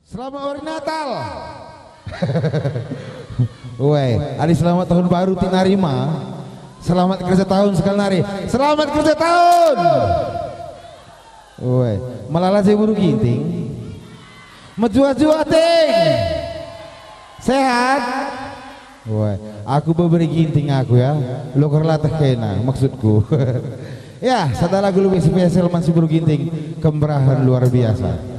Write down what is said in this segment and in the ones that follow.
Selamat hari Natal. Woi, hari selamat tahun baru tinarima. Selamat kerja tahun sekali nari. Selamat kerja tahun. Woi, malala saya buru ginting. Menjua-jua ting. Sehat. Woi, aku beri ginting aku ya. Lo kerla tekena maksudku. Ya, satu lagu lebih spesial masih buru ginting. Kemerahan luar biasa.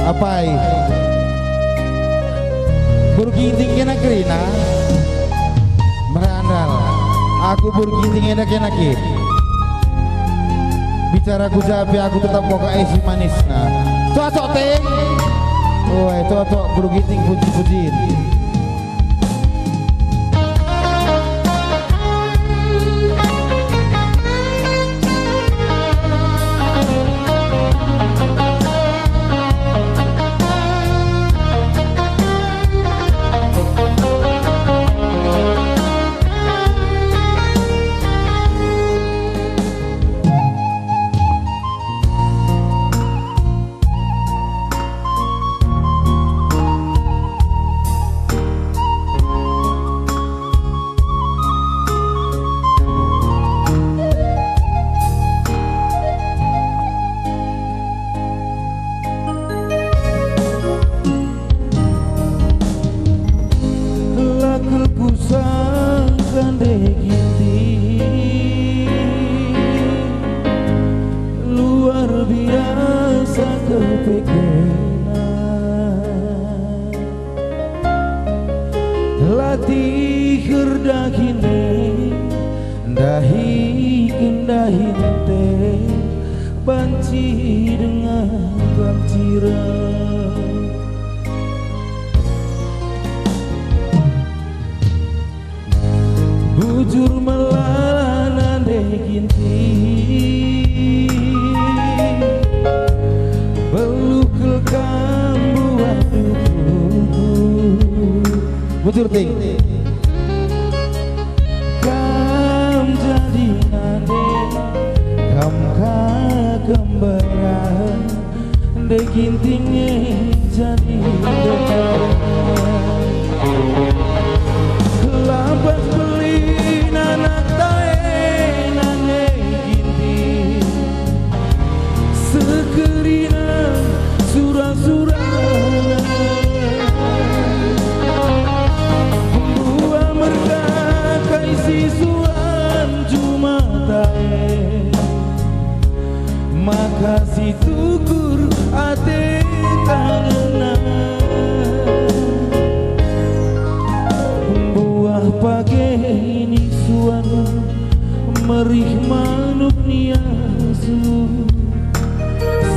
Apai berginting kena kerina merandal aku berginting enak-enak bicara ku jabe aku tetap pokok esi manis nah cocok ting woi cocok berginting puji-pujiin luar biasa kepekenan latih kerdakine dahi kendahin teh banci dengan banjiran bujur melana deginti belukel kambu aduku bujur ting kam jadi nade kam kembaran degintingnya jadi labas beli nanak tae nane ginti sekerina surah-surah buah merga isi suan cuma tae makasih tukur ate tangan pakai ini suara merih manuk niasu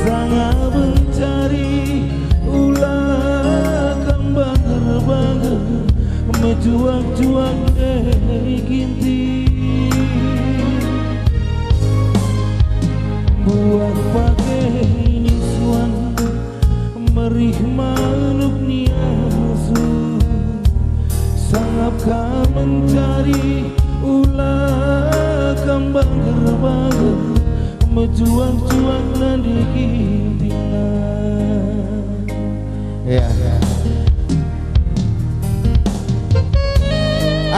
sangat mencari ulah kembang terbang menjuang-juang ginti buat pakai ini suara merih manuk niasu sangat kau mencari ulah kembang terbang menjuang-juang nanti gintingan ya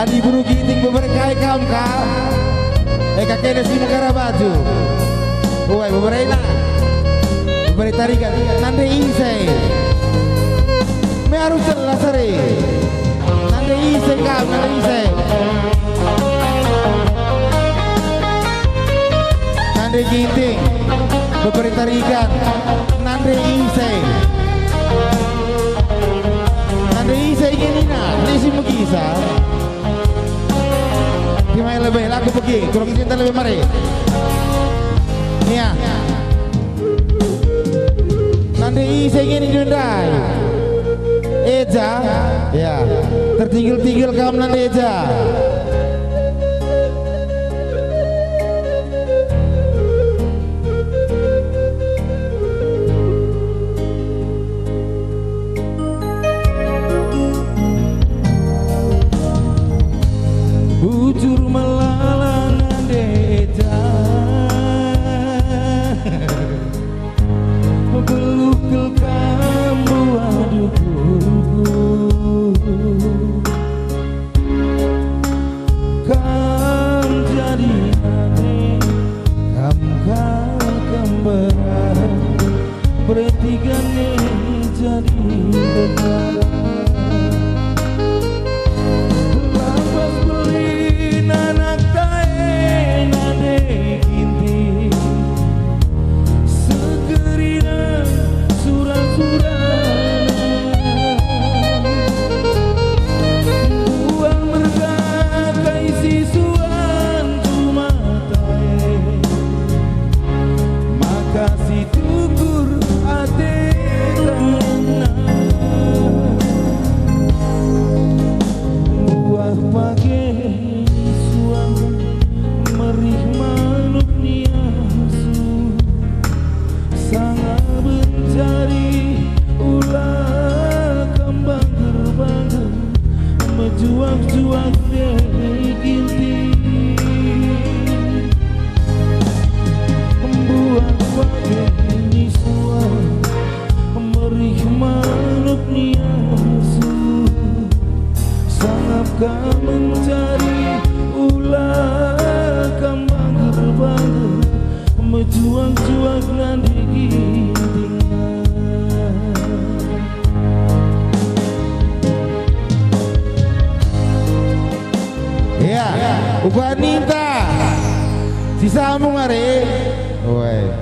adi buru ginting beberkai kam kakek desi negara baju woi beberena beberai tarikan nanti insai me harus jelas hari nande ise kam nande ise nande ginting beberapa tarikan nande ise ini nah ini mugisa gimana lebih lagu pergi kurang cinta lebih mari ya nande ise ini dundai Eja ya tertinggal kamu nanti Eja wage suang merih manuk niasu sanga bencari ulah kembang gerbang mejuang-juang deh ginti membuat wage suang merih manuk niasu sangapkah mencari ulah kembang gerbang mejuang-juang nanti ya, Ubanita si sambung hari. Woi.